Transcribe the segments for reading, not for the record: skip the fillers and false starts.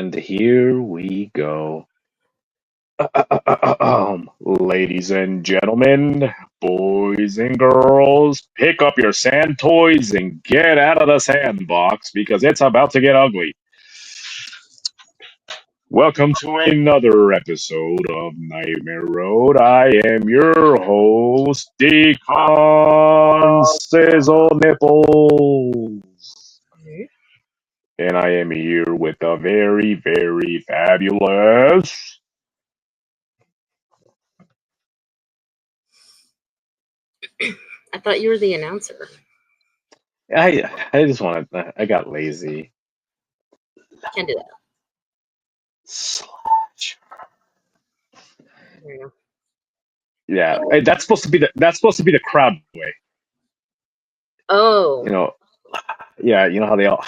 And here we go. Ladies and gentlemen, boys and girls, pick up your sand toys and get out of the sandbox because it's about to get ugly. Welcome to another episode of Nightmare Road. I am your host, Decon Sizzle Nipples. And I am here with a very, very fabulous. I thought you were the announcer. I just wanted. I got lazy. Can't do that. Slash. There you go. Yeah, that's supposed to be the crowd way. Oh. You know, yeah, you know how they all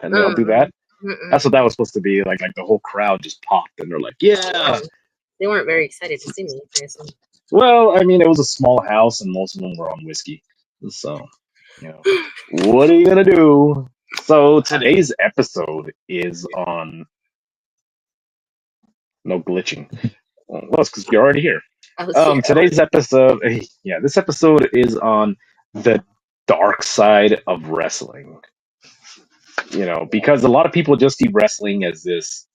and they all do that. Mm-mm. That's what that was supposed to be. Like the whole crowd just popped and they're like, yeah. They weren't very excited to see me. I assume. Well, I mean, it was a small house and most of them were on whiskey, so what are you gonna do? So today's episode is on no glitching. Well, it's because you're already here. Today's episode, this episode is on the dark side of wrestling. Because a lot of people just see wrestling as this,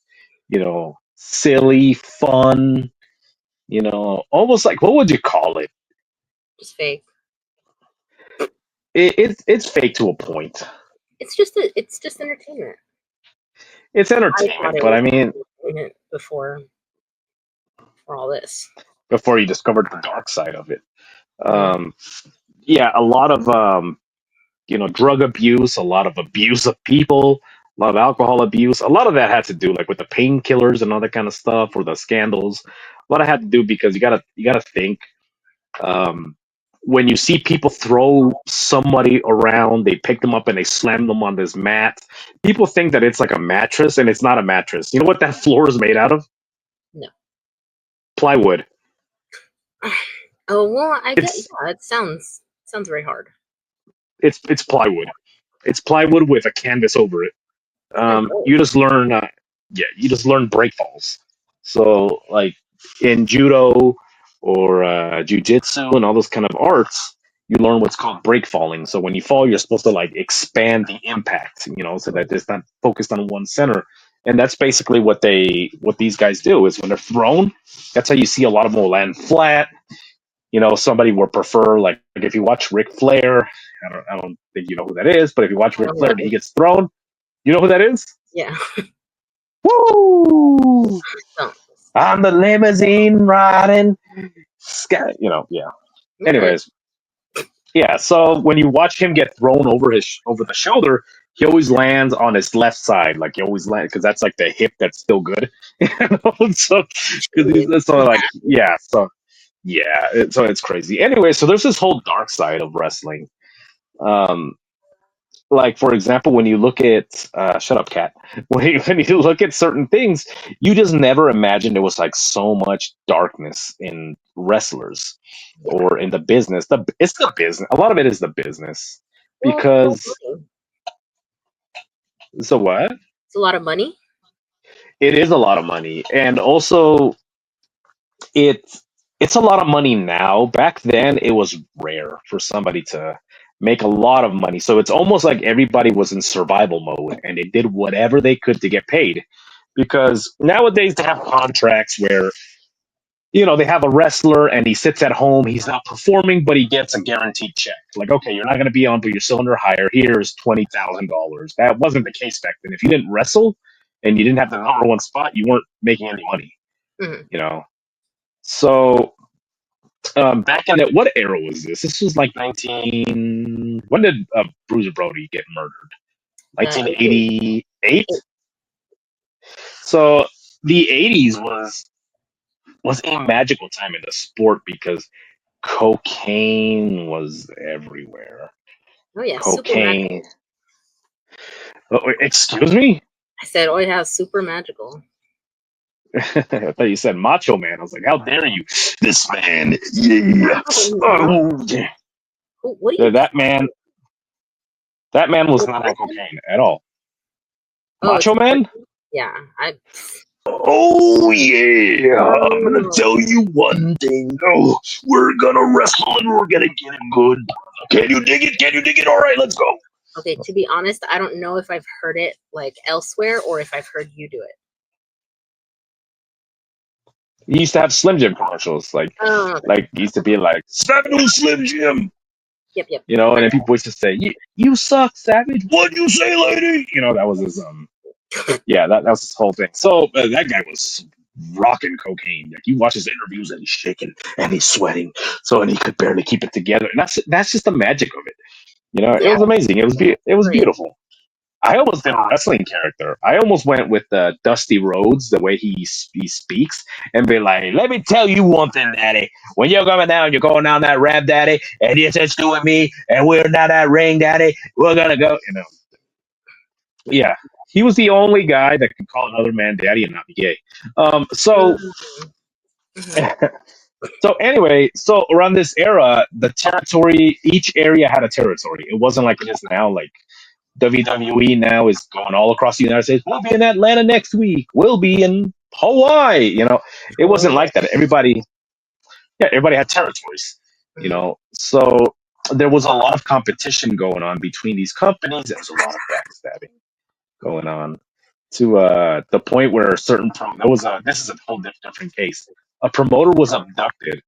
silly, fun, almost like, what would you call it? Just fake. It's fake to a point. It's just entertainment. It's entertainment, but I mean, before all this, before you discovered the dark side of it, a lot of drug abuse, a lot of abuse of people, a lot of alcohol abuse. A lot of that had to do like with the painkillers and all that kind of stuff, or the scandals. A lot of had to do because you gotta think. When you see people throw somebody around, they pick them up and they slam them on this mat. People think that it's like a mattress, and it's not a mattress. You know what that floor is made out of? No. Plywood. Oh well, I guess it sounds very hard. It's plywood. It's plywood with a canvas over it. You just learn break falls. So like in judo or jujitsu and all those kind of arts, you learn what's called break falling. So when you fall, you're supposed to like expand the impact, so that it's not focused on one center. And that's basically what these guys do is when they're thrown. That's how you see a lot of them will land flat. Somebody would prefer like if you watch Ric Flair. I don't think you know who that is, but if you watch Ric Flair and he gets thrown, you know who that is? Yeah. Woo! On the limousine riding. Yeah. Anyways, so when you watch him get thrown over the shoulder, he always lands on his left side. Like he always lands because that's like the hip that's still good. So it's crazy. Anyway, so there's this whole dark side of wrestling. Like for example, when you look at shut up, cat. When you look at certain things, you just never imagined there was like so much darkness in wrestlers or in the business. It's the business. A lot of it is the business because. So what? It's a lot of money. It is a lot of money, and also it's a lot of money now. Back then, it was rare for somebody to make a lot of money. So it's almost like everybody was in survival mode and they did whatever they could to get paid. Because nowadays they have contracts where, they have a wrestler and he sits at home, he's not performing, but he gets a guaranteed check. Like, okay, you're not going to be on, but you're still under hire. Here's $20,000. That wasn't the case back then. If you didn't wrestle and you didn't have the number one spot, you weren't making any money. So back in what era was this? This was like 19. When did Bruiser Brody get murdered? 1988. So the 80s was a magical time in the sport because cocaine was everywhere. Oh yeah, cocaine. Excuse me? I said, oh yeah, super magical. I thought you said Macho Man. I was like, how dare you? This man, yeah. Oh, yeah. What are you that man was not on cocaine at all. Macho Man? Yeah, Oh yeah, I'm gonna tell you one thing. Oh, we're gonna wrestle and we're gonna get it good. Can you dig it? Can you dig it? All right, let's go. Okay, to be honest, I don't know if I've heard it like elsewhere or if I've heard you do it. He used to have Slim Jim commercials, Oh, like used to be like Savage Slim Jim, yep. and then people used to say, "You suck, Savage." What'd you say, lady? That was his yeah, that was his whole thing. So that guy was rocking cocaine. Like you watch his interviews and he's shaking and he's sweating, and he could barely keep it together. And that's just the magic of it. It Yeah, was amazing. It was great. beautiful. I almost did a wrestling character. I almost went with Dusty Rhodes, the way he speaks, and be like, "Let me tell you one thing, Daddy. When you're coming down, you're going down that ramp, Daddy, and you're just doing me, and we're down that ring, Daddy. We're gonna go." Yeah, he was the only guy that could call another man daddy and not be gay. So Mm-hmm. so anyway, so around this era, the territory, each area had a territory. It wasn't like it is now. Like WWE now is going all across the United States. We'll be in Atlanta next week. We'll be in Hawaii. It wasn't Oh, like that. Everybody had territories. mm, So there was a lot of competition going on between these companies. There was a lot of backstabbing going on to the point where a certain there was a this is a whole different case. A promoter was abducted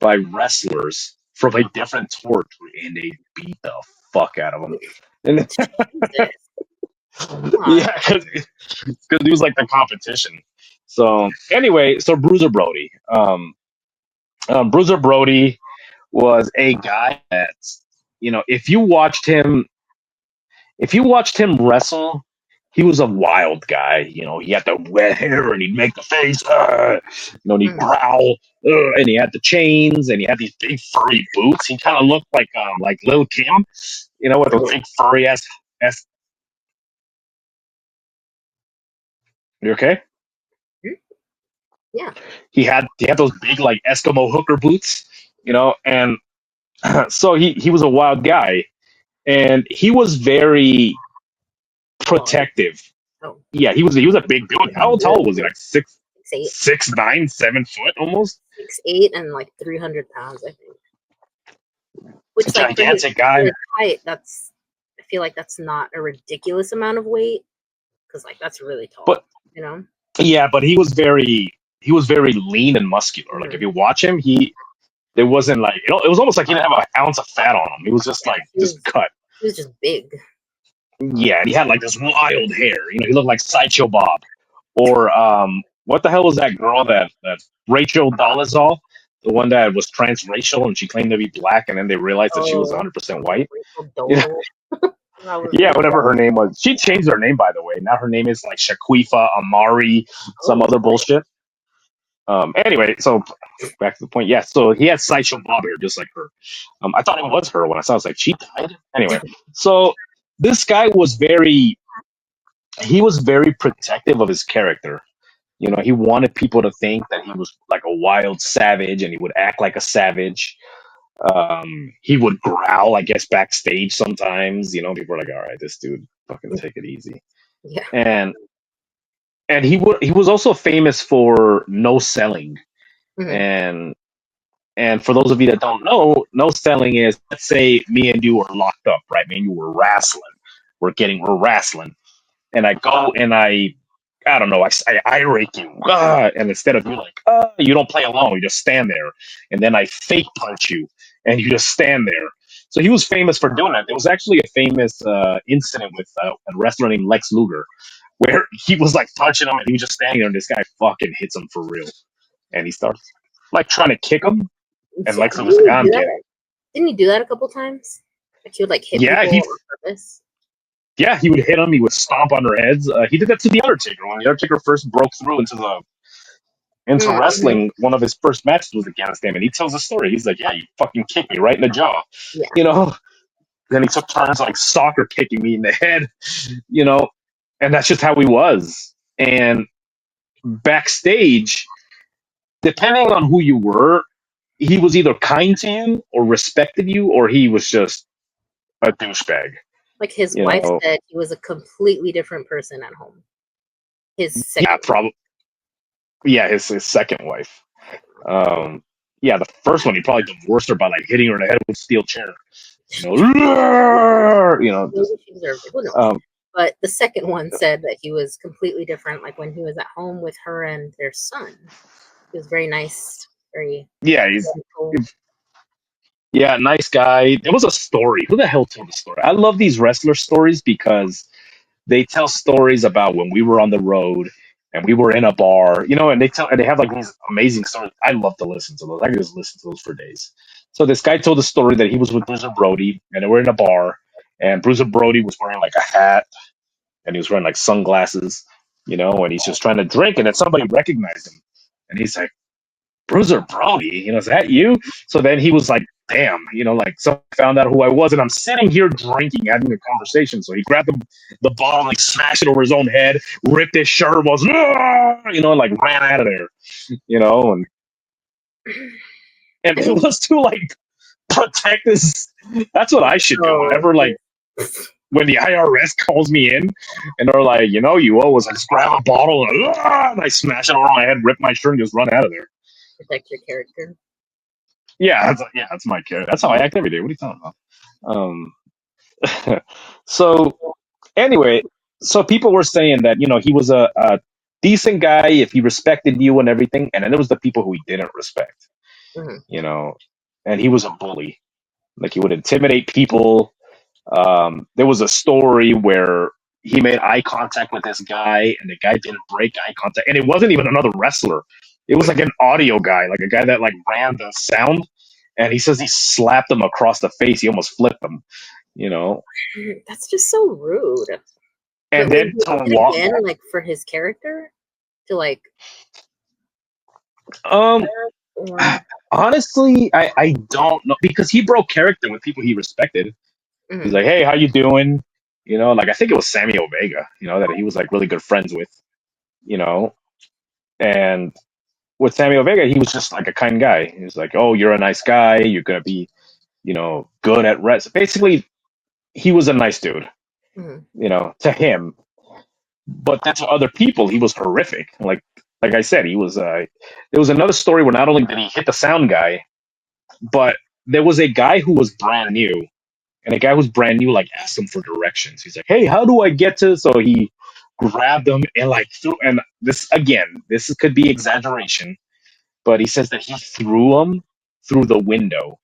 by wrestlers from a different territory, and they beat the fuck out of him. And Jesus. Come on. yeah, because he was like the competition. So anyway, so Bruiser Brody was a guy that if you watched him wrestle, he was a wild guy. He had the wet hair and he'd make the face, and he'd Mm. growl, and he had the chains and he had these big furry boots. He kind of looked like Lil Kim, with those big furry ass. You okay? Mm. Yeah. He had those big like Eskimo hooker boots, and so he was a wild guy, and he was very Tall. protective. Oh, Yeah, he was a big dude. How tall was he? Like 6'8", 6'9", 7 foot almost. 6'8", and like 300 pounds, I think. It's a Which, like, for his, gigantic guy. height, I feel like that's not a ridiculous amount of weight because, like, that's really But tall, you know? yeah, but he was very lean and muscular. Like if Mm. you watch him, there wasn't like it was almost like he didn't have an ounce of fat on him. He was just Yeah, like just cut. he was just big. Yeah, and he had like this wild hair. He looked like Sideshow Bob. Or what the hell was that girl that Rachel Dolezal, the one that was transracial and she claimed to be black, and then they realized that she was Oh, 100% white. Rachel Yeah, Dole. That was yeah, really whatever her name was. She changed her name, by the way. Now her name is like Shaquifa Amari, some oh, other bullshit. Anyway, so back to the point. Yeah, so he had Sideshow Bob here, just like her. I thought it was her when I saw it. I was like, she died? Anyway, so this guy he was very protective of his character. He wanted people to think that he was like a wild savage and he would act like a savage. He would growl, I guess, backstage sometimes. People are like, all right, this dude, fucking take it easy. yeah. And he was also famous for no selling. Mhm. And for those of you that don't know, no selling is, let's say me and you are locked up, right? Me and you were wrestling. We're wrestling. And I go and I don't know, I rake you. And instead of you like, you don't play along, you just stand there. And then I fake punch you and you just stand there. So he was famous for doing that. There was actually a famous incident with a wrestler named Lex Luger where he was like punching him and he was just standing there and this guy fucking hits him for real. And he starts like trying to kick him. And Yeah, Lex Luger's like, I'm kidding. didn't he do that a couple times? Like he would like hit Yeah, people on purpose. he would hit him. He would stomp on their heads. He did that to the Undertaker when the Undertaker first broke through into Mm-hmm. wrestling. One of his first matches was against him, and he tells a story. He's like, "Yeah, you fucking kicked me right in the jaw," Yeah. you know. Then he took turns like soccer kicking me in the head, you know, and that's just how he was. And backstage, depending on who you were, he was either kind to you or respected you, or he was just a douchebag. Like his You wife know, said he was a completely different person at home. His second. Yeah, probably. Yeah, his second wife. Yeah, the first one he probably divorced her by like hitting her in the head with a steel chair. Maybe she deserved it. Who knows? But the second one said that he was completely different. Like when he was at home with her and their son, he was very nice, very he's gentle. yeah, nice guy. There was a story. Who the hell told the story? I love these wrestler stories because they tell stories about when we were on the road and we were in a bar, and they have like these amazing stories. I love to listen to those. I can just listen to those for days. So this guy told a story that he was with Bruiser Brody and they were in a bar and Bruiser Brody was wearing like a hat and he was wearing like sunglasses, and he's just trying to drink and then somebody recognized him and he's like, Bruiser Brody, is that you? So then he was like, damn, like someone found out who I was, and I'm sitting here drinking, having a conversation. So he grabbed the bottle, like smashed it over his own head, ripped his shirt, was, and like ran out of there, and it was to like protect this. That's what I should do whenever like when the IRS calls me in and they're like, you owe us. I just grab a bottle and I smash it over my head, rip my shirt, and just run out of there. Protect your character. Yeah, that's my character. That's how I act every day. What are you talking about? So anyway, so people were saying that he was a decent guy if he respected you and everything, and then there was the people who he didn't respect. And he was a bully. Like he would intimidate people. There was a story where he made eye contact with this guy, and the guy didn't break eye contact, and it wasn't even another wrestler. It was like an audio guy, like a guy that like ran the sound, and he says he slapped him across the face. He almost flipped him, That's just so rude. And but then to walk again, like for his character, to like. Honestly, I don't know because he broke character with people he respected. Mm-hmm. He's like, hey, how you doing? Like I think it was Samuel Vega, that he was like really good friends with, and with Samuel Vega, he was just like a kind guy. He was like, oh, you're a nice guy. You're going to be, good at rest. Basically, he was a nice dude, to him. But then to other people, he was horrific. Like I said, he was, there was another story where not only did he hit the sound guy, but there was a guy who was brand new. And a guy who's brand new, like, asked him for directions. He's like, hey, how do I get to? So he grabbed him and, like, threw. And this could be exaggeration, but he says that he threw him through the window.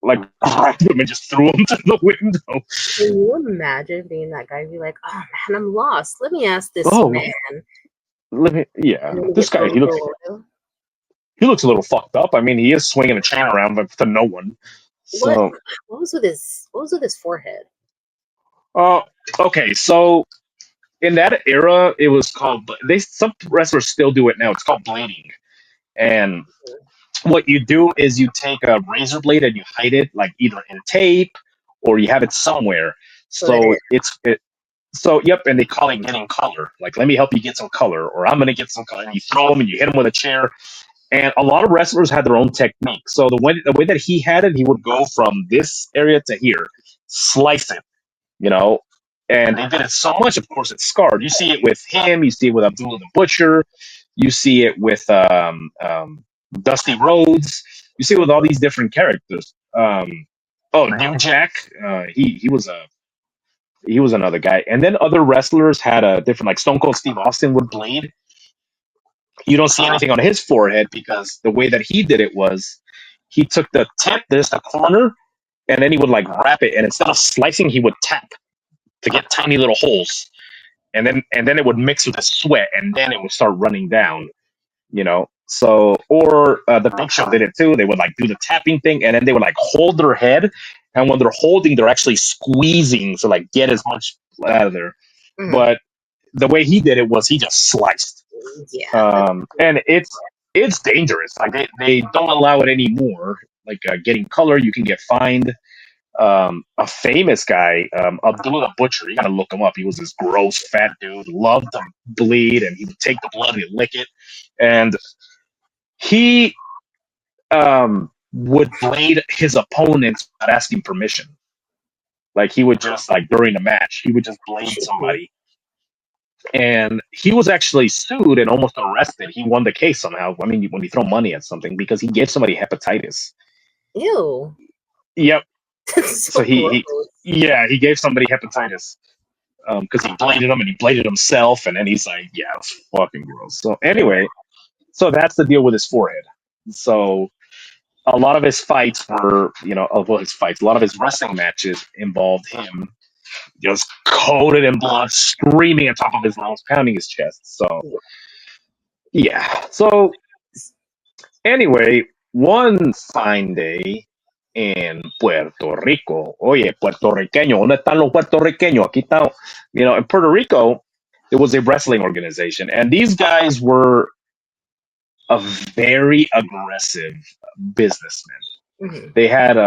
Like, grabbed him and just threw him to the window. Can you imagine being that guy? Be like, oh, man, I'm lost. Let me ask this man. This guy, he looks a little fucked up. I mean, he is swinging a chain around, but to no one. So, what was with his forehead? Okay, so in that era, it was called. Some wrestlers still do it now. It's called blading, and what you do is you take a razor blade and you hide it, like either in tape or you have it somewhere. So yep, and they call it getting color. Like, let me help you get some color, or I'm gonna get some color. And you throw them and you hit them with a chair. And a lot of wrestlers had their own technique. So the way that he had it, he would go from this area to here, slice it, and they did it so much, of course, it's scarred. You see it with him, you see it with Abdullah the Butcher, you see it with Dusty Rhodes, you see it with all these different characters. New Jack, he was another guy, and then other wrestlers had a different, like Stone Cold Steve Austin would blade. You don't see anything on his forehead because the way that he did it was he took the tip, there's the corner, and then he would like wrap it, and instead of slicing, he would tap to get tiny little holes, and then it would mix with the sweat, and then it would start running down. So or the Big Show did it too. They would like do the tapping thing, and then they would like hold their head, and when they're holding, they're actually squeezing to like get as much out of there. Mm-hmm. But the way he did it was he just sliced. Yeah. And it's dangerous. Like they don't allow it anymore. Like getting color, you can get fined. A famous guy, Abdullah the Butcher, you gotta look him up. He was this gross fat dude, loved to bleed, and he would take the blood and he'd lick it. And he would blade his opponents without asking permission. Like he would just, like during a match, he would just blade somebody. And he was actually sued and almost arrested. He won the case somehow. I mean, when you throw money at something, because he gave somebody hepatitis. Ew. Yep. That's So so gross. he gave somebody hepatitis because he bladed him and he bladed himself, and then he's like, yeah, it's fucking gross. So anyway, so that's the deal with his forehead. So a lot of his fights were, a lot of his wrestling matches involved him just coated in blood, screaming at top of his lungs, pounding his chest. So yeah. So anyway, one fine day in Puerto Rico. Oye, puertorriqueño, ¿dónde están los puertorriqueños? Aquí está, in Puerto Rico, there was a wrestling organization, and these guys were a very aggressive businessmen. Mm-hmm. They had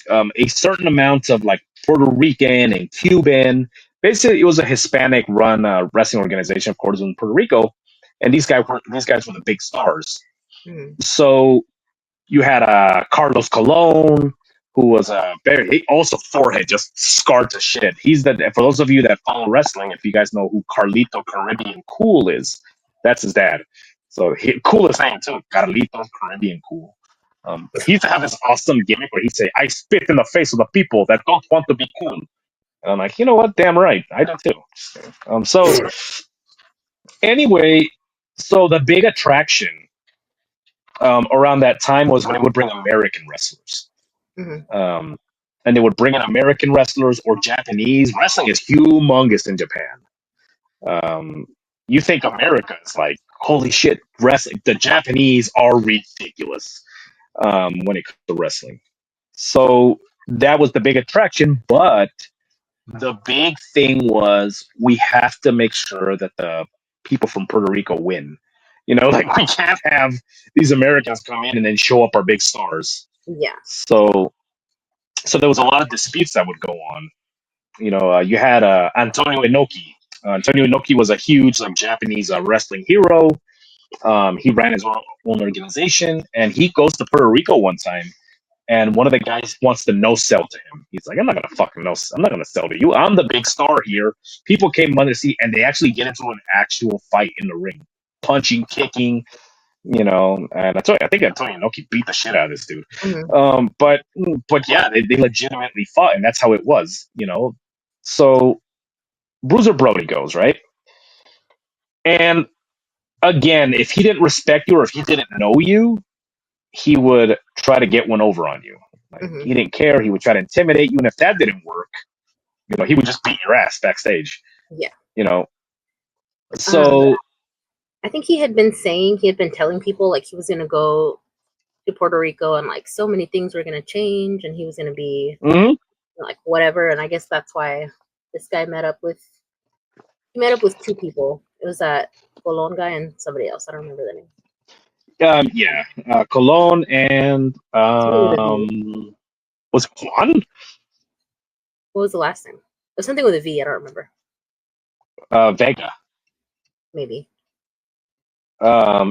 a certain amount of like Puerto Rican and Cuban. Basically, it was a Hispanic run wrestling organization, of course, in Puerto Rico, and these guys were the big stars. Mm-hmm. So you had Carlos Colon, who was he also forehead just scarred to shit. He's for those of you that follow wrestling, if you guys know who Carlito Caribbean Cool is, that's his dad. So coolest name too, Carlito Caribbean Cool. He used to have this awesome gimmick where he'd say, "I spit in the face of the people that don't want to be cool." And I'm like, you know what? Damn right, I do too. So anyway, so the big attraction around that time was when they would bring American wrestlers. Mm-hmm. And they would bring in American wrestlers or Japanese. Wrestling is humongous in Japan. You think America is like, holy shit, wrestling. The Japanese are ridiculous when it comes to wrestling. So that was the big attraction. But the big thing was we have to make sure that the people from Puerto Rico win. Like we can't have these Americans come in and then show up our big stars. Yeah. So there was a lot of disputes that would go on. You had Antonio Inoki. Antonio Inoki was a huge like Japanese wrestling hero. He ran his own organization, and he goes to Puerto Rico one time, and one of the guys wants to no sell to him. He's like, I'm not gonna fucking no, I'm not gonna sell to you. I'm the big star here. People came under to see, and they actually get into an actual fight in the ring, punching, kicking. And I think Antonio Inoki beat the shit out of this dude. Mm-hmm. But yeah, they legitimately fought, and that's how it was. So Bruiser Brody goes right, and again, if he didn't respect you or if he didn't know you, he would try to get one over on you. Like, Mm-hmm. he didn't care. He would try to intimidate you, and if that didn't work, he would just beat your ass backstage. Yeah. So I think he had been telling people like he was gonna go to Puerto Rico and like so many things were gonna change and he was gonna be like whatever. And I guess that's why this guy met up with two people. It was that Colon guy and somebody else. I don't remember the name. Colon and was it Juan? What was the last name? It was something with a V. I don't remember. Vega. Maybe.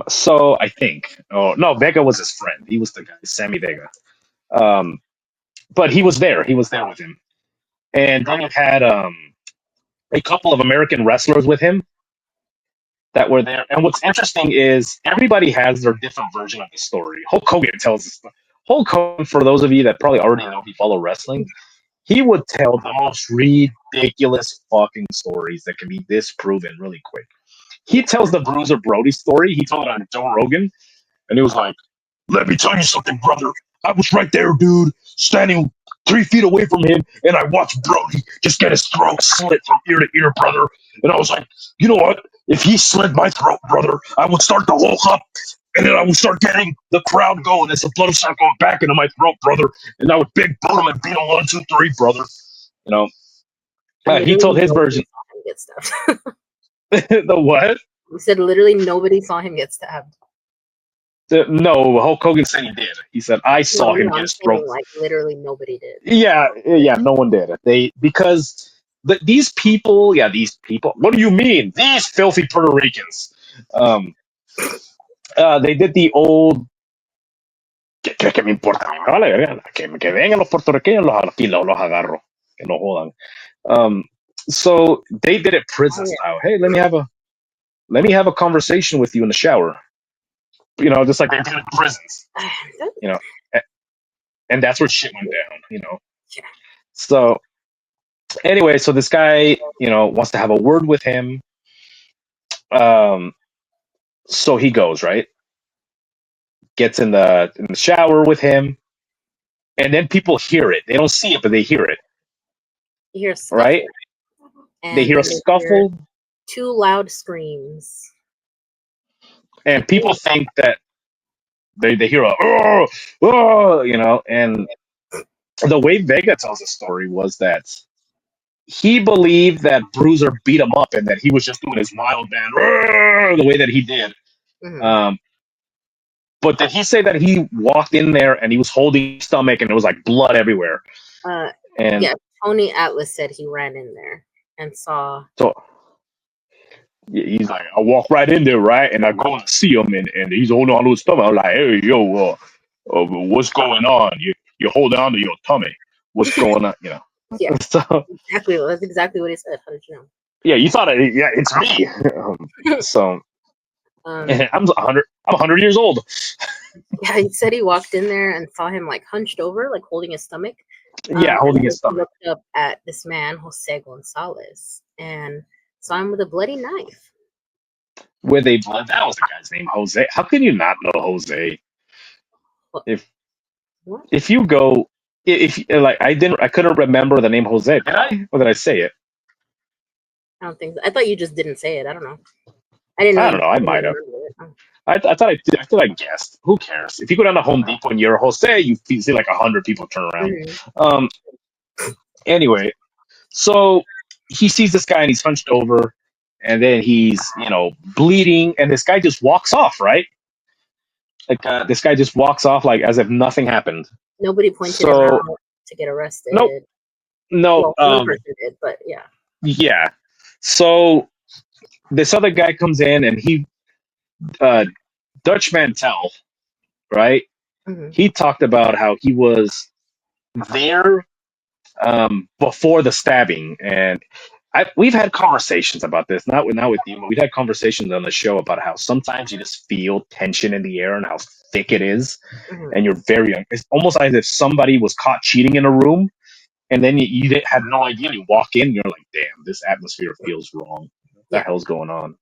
So I think. Oh no, Vega was his friend. He was the guy, Sammy Vega. But he was there. He was there with him, and then he had a couple of American wrestlers with him that were there. And what's interesting is everybody has their different version of the story. Hulk Hogan tells us. Hulk Hogan, for those of you that probably already know, if you follow wrestling, he would tell the most ridiculous fucking stories that can be disproven really quick. He tells the Bruiser Brody story. He told it on Joe Rogan, and he was like, "Let me tell you something, brother. I was right there, dude, standing 3 feet away from him, and I watched Brody just get his throat slit from ear to ear, brother. And I was like, you know what? If he slit my throat, brother, I would start to walk up, and then I would start getting the crowd going as the blood would start going back into my throat, brother. And I would big boot him and beat him 1, 2, 3, brother. He told his version. Get stabbed. The what? He said literally nobody saw him get stabbed. No, Hulk Hogan said he did. He said, I saw him get his throat. Like literally nobody did. Yeah, no one did. Because these people. What do you mean? These filthy Puerto Ricans. They did the old. Que me importa? Me vale verga. Que vengan los puertorriqueños, los agarro. Que no jodan. So they did it prison style. Hey, let me have a conversation with you in the shower. Just like they did in prisons. You know, and that's where shit went down. Yeah. So anyway, so this guy, wants to have a word with him. Um, so he goes, right, gets in the shower with him, and then people hear it. They don't see it, but they hear it, You hear a scuffle, right? They and hear a then they hear scuffle, 2 loud screams. and people think that they hear a oh, oh, and the way Vega tells the story was that he believed that Bruiser beat him up and that he was just doing his wild man the way that he did. Mhm. Um, but did he say that he walked in there and he was holding his stomach and there was like blood everywhere? And Yeah, Tony Atlas said he ran in there and saw. so he's like, I walk right in there, right, and I go and see him, and he's holding on to his stomach. I'm like, hey, yo, what's going on? You hold on to your tummy. What's going on? Yeah, So exactly. That's exactly what he said. How did you know? yeah, you thought it? Yeah, it's me. So I'm 100. I'm 100 years old. Yeah, he said he walked in there and saw him like hunched over, like holding his stomach. Yeah, And holding then his he stomach. looked up at this man, Jose Gonzalez, and saw him with a bloody knife. Where they bled. That was the guy's name, Jose. How can you not know Jose? What? If What? if you go, if like I couldn't remember the name Jose. Did I? Or did I say it? I don't think so. I thought you just didn't say it. I don't know. I didn't know I you don't know. I didn't might have. remember it. Oh. I thought I did. I thought I guessed. Who cares? If you go down to Home Depot and you're Jose, you see like 100 people turn around. Um. Anyway, so he sees this guy and he's hunched over, and then he's bleeding, and this guy just walks off, right? Like this guy just walks off like as if nothing happened. Nobody pointed him So out to get nope, arrested. no, Well, one person did, but yeah. yeah. So this other guy comes in and he uh, Dutch Mantel, right? Mm-hmm. He talked about how he was there before the stabbing, and we've had conversations about this, not with you, but we've had conversations on the show about how sometimes you just feel tension in the air and how thick it is, Mm-hmm. and you're very young. It's almost like if somebody was caught cheating in a room, and then you had no idea. You walk in, you're like, damn, this atmosphere feels wrong. What the Yeah. hell's going on?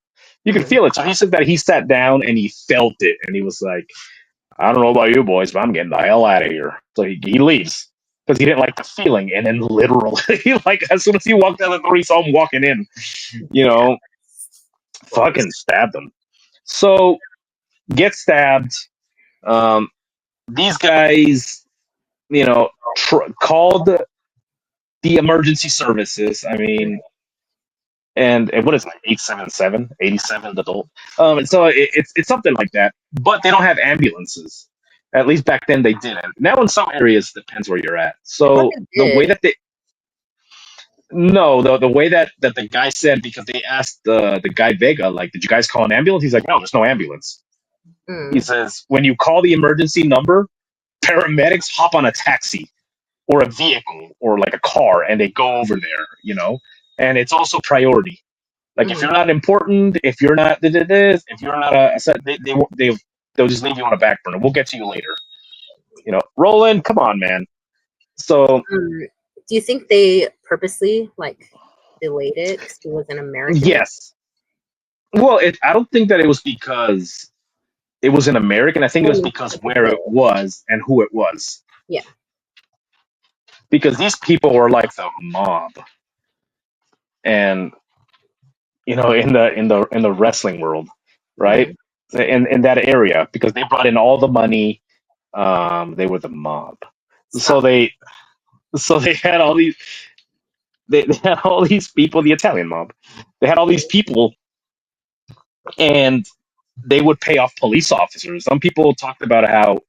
You can feel it. So he said that he sat down and he felt it, and he was like, I don't know about you boys, but I'm getting the hell out of here. So he leaves because he didn't like the feeling. And then literally, like as soon as he walked out the door, he saw him walking in. Yeah. Fucking stabbed him. So get stabbed. Um, these guys, called the emergency services. I mean, and what is it, 877, 87 adult. And so it's something like that. But they don't have ambulances. At least back then they didn't. Now in some areas depends where you're at. I thought So they the way did. that they no, the way that the guy said, because they asked the guy Vega, like, did you guys call an ambulance? He's like, no, there's no ambulance. He says, when you call the emergency number, paramedics hop on a taxi or a vehicle or like a car and they go over there. And it's also priority. Like if you're not important, if you're not this, if you're not they'll just leave you on a back burner. We'll get to you later. Roland, come on, man. So Do you think they purposely like delayed it because he was an American? yes. Well, I don't think that it was because it was an American. I think it was because where it was and who it was. Yeah. Because these people were like the mob, and in the wrestling world, right? In that area, because they brought in all the money. They were the mob. So they had all these they had all these people, the Italian mob. They had all these people, and they would pay off police officers. Some people talked about how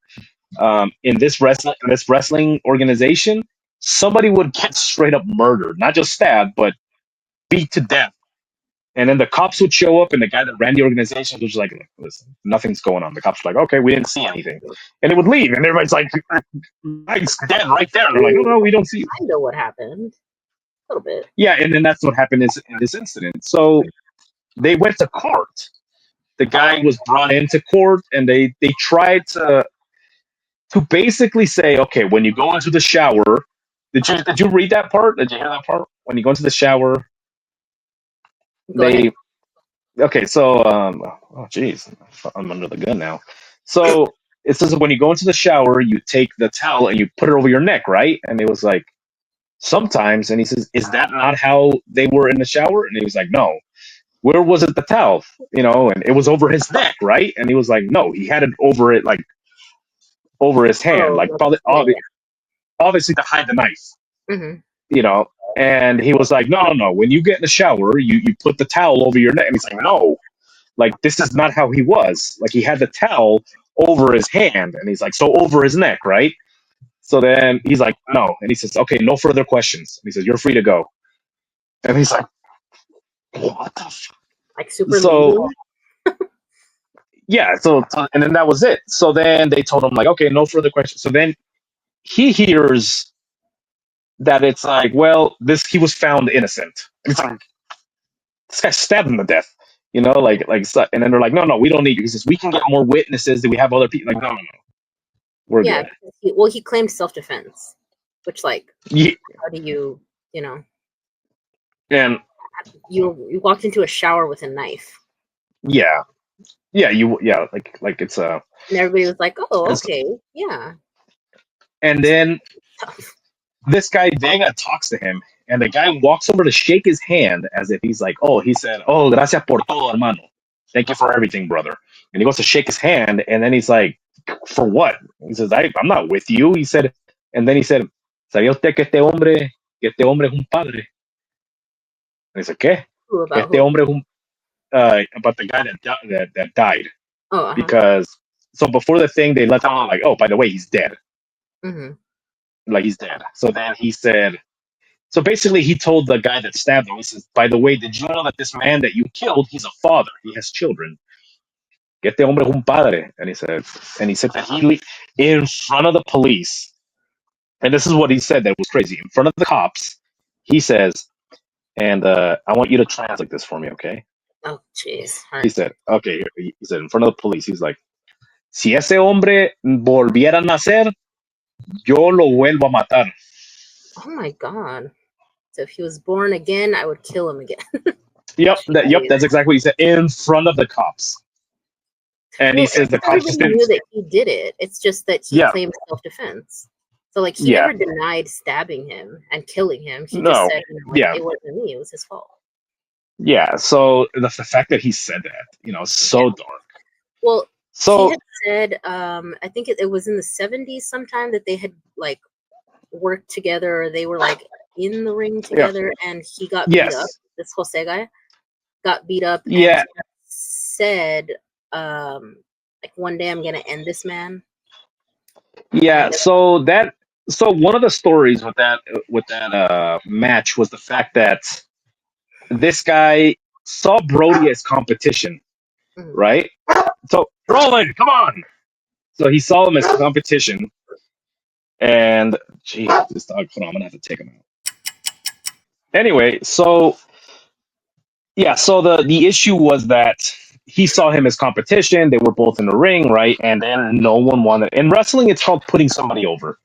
in this wrestling organization, somebody would get straight up murdered, not just stabbed, but beat to death. And then the cops would show up, and the guy that ran the organization was like, "Listen, nothing's going on." The cops were like, "Okay, we didn't see anything," and it would leave, and everybody's like, "Mike's dead right there." And they're like, "No, no, we don't see." I know what happened. A little bit. Yeah, and then that's what happened in this incident. So they went to court. The guy was brought into court, and they tried to basically say, okay, when you go into the shower, did you read that part? Did you hear that part? When you go into the shower, Go ahead. they okay. So oh geez, I'm under the gun now. So it says when you go into the shower, you take the towel and you put it over your neck, right? And it was like sometimes, and he says, is that not how they were in the shower? And he was like, no. Where was it the towel? And it was over his neck, right? And he was like, no, he had it over it, like over his hand, like Oh, probably yeah. obviously to hide the knife, Mm-hmm. you know. And he was like, no, no, no. When you get in the shower, you put the towel over your neck. And he's like, no, like this is not how he was. Like he had the towel over his hand, and he's like, so over his neck, right? So then he's like, no, and he says, okay, no further questions. And he says, you're free to go. And he's like, what the? Like super So legally? yeah, and then that was it. So then they told him like, okay, no further questions. So then he hears that it's like, well, this he was found innocent. And it's like this guy stabbed him to death, and then they're like, no, no, we don't need you. He says we can get more witnesses. Do we have other people? Like, no, no, no, we're Yeah. good. He claimed self-defense, which like Yeah, how do you and you walked into a shower with a knife, yeah, like it's and everybody was like, oh, it's, okay, yeah. and then this guy Vega talks to him, and the guy walks over to shake his hand as if he's like, oh, he said, oh, gracias por todo, hermano. Thank you for everything, brother. And he goes to shake his hand, and then he's like, for what? He says, I'm not with you. He said, and then he said, ¿sabía usted que este hombre es un padre? And he's like, ¿qué? Who Que about este who? hombre es un, about the guy that died. Oh, uh-huh. Because, so before the thing, they let him know, like, oh, by the way, he's dead. Mm-hmm. Like, he's dead. So then he said, so basically, he told the guy that stabbed him, he says, by the way, did you know that this man that you killed, he's a father. He has children. Que este hombre es un padre. And he said that in front of the police, and this is what he said that was crazy. In front of the cops, he says, and I want you to translate this for me, okay? Oh, jeez. He said, okay, he said, in front of the police, he's like, si ese hombre volviera a nacer, yo lo vuelvo a matar. Oh my god. So if he was born again, I would kill him again. Yep, that's exactly what he said in front of the cops. And he says the cops just didn't. Knew that he did it. It's just that he claimed self-defense. So like he never denied stabbing him and killing him. He just said, it wasn't me. It was his fault. Yeah. So the fact that he said that, so dark. Well, so he had said, I think it was in the 70s sometime that they had like worked together. Or they were like in the ring together, and he got beat up. This Jose guy got beat up. Yeah. And said, like one day I'm gonna end this man. Yeah. So one of the stories with that match was the fact that this guy saw Brody as competition, right? So Roland, come on. So he saw him as competition, and geez, this dog. Hold on, I'm gonna have to take him out. Anyway, so yeah, so the issue was that he saw him as competition. They were both in the ring, right? And then no one wanted. In wrestling, it's called putting somebody over.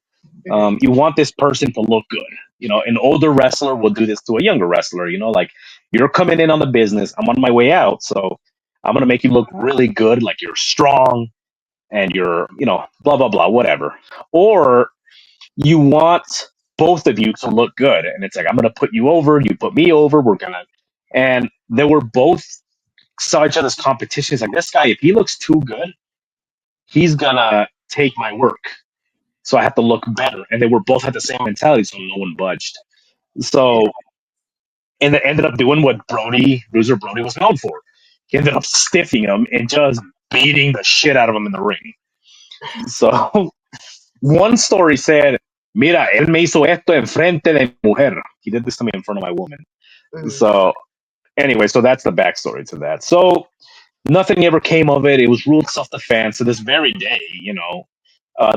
You want this person to look good. An older wrestler will do this to a younger wrestler. Like you're coming in on the business. I'm on my way out, so I'm gonna make you look really good, like you're strong and you're, blah blah blah, whatever. Or you want both of you to look good, and it's like I'm gonna put you over, you put me over. And they were both saw each other's competition. It's like this guy, if he looks too good, he's gonna take my work. So I have to look better. And they were both had the same mentality, so no one budged. So, and they ended up doing what Bruiser Brody was known for. He ended up stiffing him and just beating the shit out of him in the ring. So, one story said, mira, él me hizo esto enfrente de mi mujer. He did this to me in front of my woman. So, anyway, so that's the backstory to that. So, nothing ever came of it. It was ruled self-defense to this very day,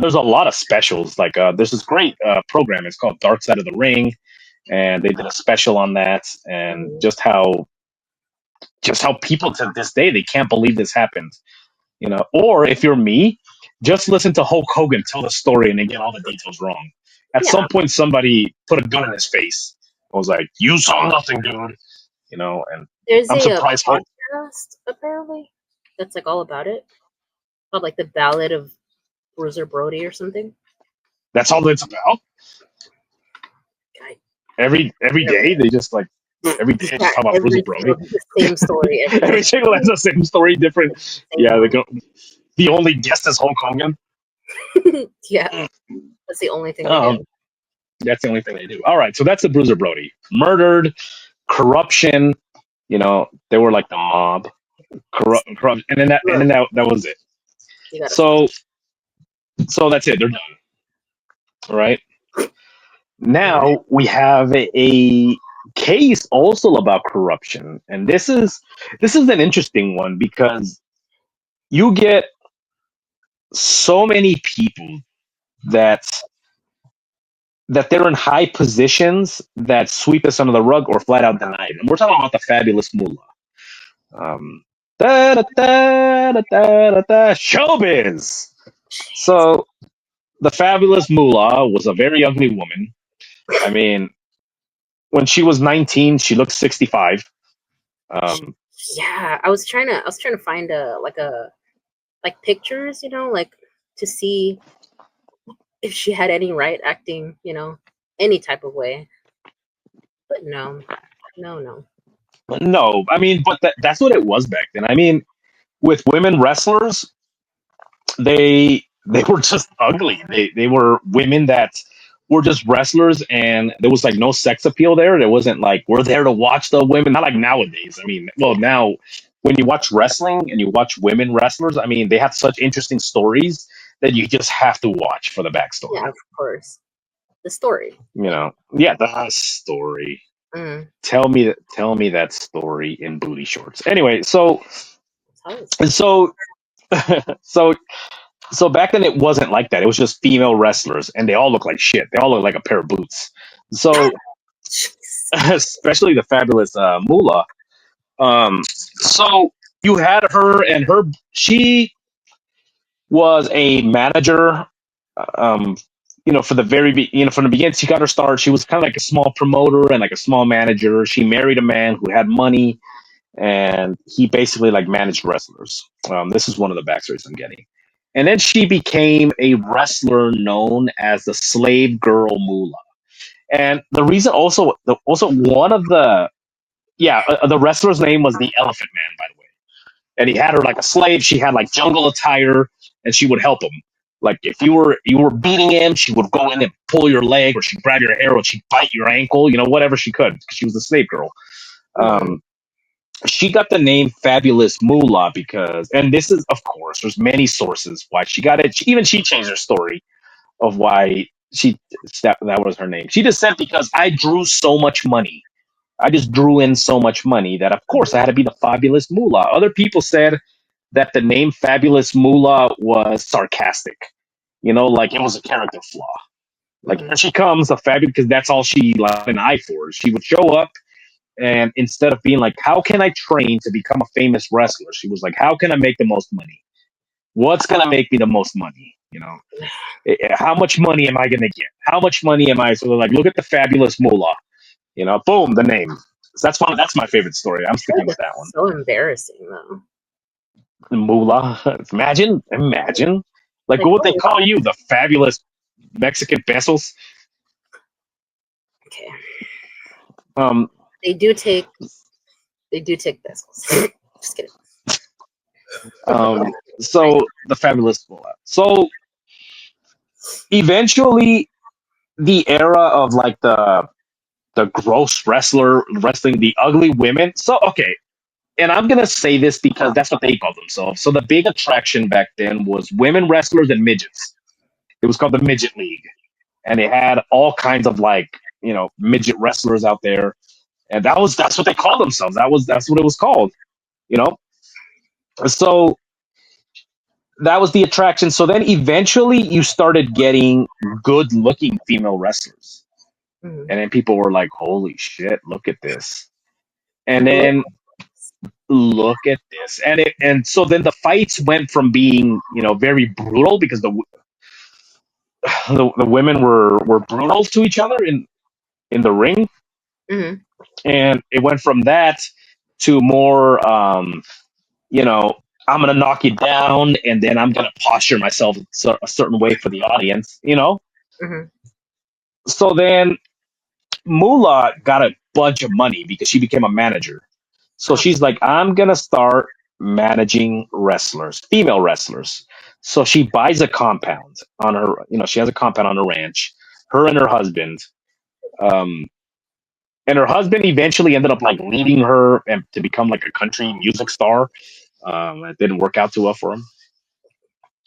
there's a lot of specials. Like there's this great program. It's called Dark Side of the Ring. and they did a special on that, and just how people to this day they can't believe this happened. Or if you're me, just listen to Hulk Hogan tell the story and then get all the details wrong. At some point, somebody put a gun in his face. I was like, "You saw nothing, dude." And There's I'm a surprised Hulk. podcast apparently that's like all about it, called like the Ballad of Bruiser Brody or something. That's all it's about. Every day they just like every day just talk about Bruiser Brody. The same story. Every single has the same story, different. Yeah, the only guest is Hulk Hogan. Yeah, that's the only thing they do. That's the only thing they do. All right, so that's the Bruiser Brody. Murdered, corruption. They were like the mob, corrupt, and then that was it. So that's it. They're done. All right. Now we have a case also about corruption, and this is an interesting one because you get so many people that they're in high positions that sweep this under the rug or flat out deny it. And we're talking about the fabulous Moolah. Showbiz. So the fabulous Moolah was a very ugly woman. I mean, when she was 19, she looked 65. Yeah, I was trying to find like pictures, like to see if she had any right acting, any type of way. But no. No, I mean, but that's what it was back then. I mean, with women wrestlers, they were just ugly. They were women that were just wrestlers, and there was like no sex appeal there. There wasn't like we're there to watch the women. Not like nowadays. I mean, well, now when you watch wrestling and you watch women wrestlers, I mean, they have such interesting stories that you just have to watch for the backstory. Yeah, of course. The story. Yeah, the story. Tell me that story in booty shorts. Anyway, so back then it wasn't like that. It was just female wrestlers, and they all look like shit. They all look like a pair of boots. So, especially the fabulous Moolah. So you had her, and she was a manager. For the from the beginning, she got her start. She was kind of like a small promoter and like a small manager. She married a man who had money, and he basically like managed wrestlers. This is one of the backstories I'm getting. And then she became a wrestler known as the Slave Girl Moolah. And the reason also one of the the wrestler's name was the Elephant Man, by the way. And he had her like a slave. She had like jungle attire, and she would help him. Like if you were beating him, she would go in and pull your leg, or she'd grab your hair, or she'd bite your ankle, whatever she could, because she was a slave girl. She got the name Fabulous Moolah because, and this is, of course, there's many sources why she got it. She changed her story of why that was her name. She just said, because I drew so much money. I just drew in so much money that, of course, I had to be the Fabulous Moolah. Other people said that the name Fabulous Moolah was sarcastic. Like it was a character flaw. Like here she comes, a fabulous, because that's all she had an eye for. She would show up, and instead of being like, how can I train to become a famous wrestler? She was like, how can I make the most money? What's going to make me the most money? How much money am I going to get? How much money am I? So they're like, look at the Fabulous Moolah. Boom, the name. So that's my favorite story. I'm sticking with that one. So embarrassing, though. Moolah. Imagine. Like what would they call you? The Fabulous Mexican Pesos? Okay. They do take pesos. Just kidding. So the Fabulous Moolah. So eventually, the era of like the gross wrestling, the ugly women. So okay, and I'm gonna say this because that's what they called themselves. So the big attraction back then was women wrestlers and midgets. It was called the Midget League, and they had all kinds of like midget wrestlers out there, and that's what they called themselves. That's what it was called. So that was the attraction. So then eventually you started getting good looking female wrestlers. And then people were like, "Holy shit, look at this!" And then look at this, and so then the fights went from being very brutal because the women were brutal to each other in the ring, Mm-hmm. and it went from that to more you know I'm gonna knock you down, and then I'm gonna posture myself a certain way for the audience. Mm-hmm. So then Moolah got a bunch of money because she became a manager. So she's like, I'm gonna start managing wrestlers, female wrestlers. So she buys a compound on she has a compound on her ranch, her and her husband. Um, and her husband eventually ended up like leaving her and to become like a country music star. It didn't work out too well for him.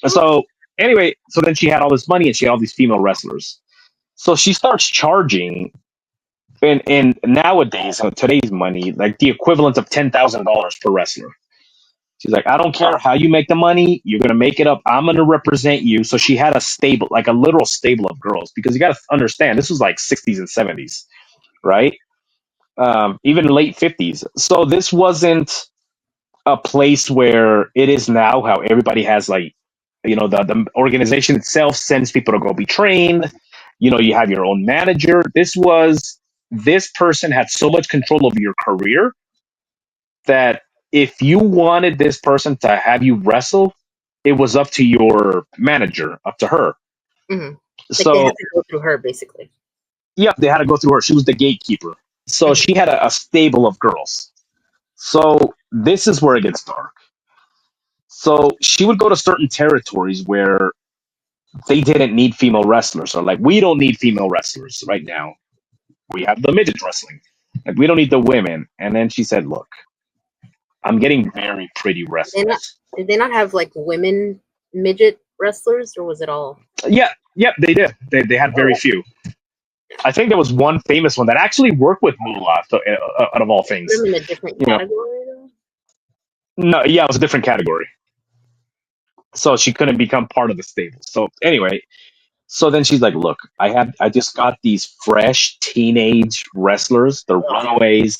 And so anyway, so then she had all this money and she had all these female wrestlers. So she starts charging in nowadays, today's money, like the equivalent of $10,000 per wrestler. She's like, I don't care how you make the money, you're gonna make it up. I'm gonna represent you. So she had a stable, like a literal stable of girls, because you got to understand, this was like 60s and 70s, right? Even late 50s. So this wasn't a place where it is now, how everybody has like, the organization itself sends people to go be trained. You have your own manager. This person had so much control over your career that if you wanted this person to have you wrestle, it was up to your manager, up to her. Mm-hmm. Like they So had to go through her, basically. yeah, they had to go through her. She was the gatekeeper. So Mm-hmm. she had a stable of girls. So this is where it gets dark. So she would go to certain territories where they didn't need female wrestlers. Or like, we don't need female wrestlers right now. We have the midget wrestling. Like, we don't need the women. And then she said, look, I'm getting very pretty wrestlers. Did they not have like women midget wrestlers, or was it all? Yeah, they did. They had very few. I think there was one famous one that actually worked with Moolah, out of all things. Them in a different category, though? No, yeah, it was a different category. So she couldn't become part of the stable. So anyway, so then she's like, look, I just got these fresh teenage wrestlers. They're runaways.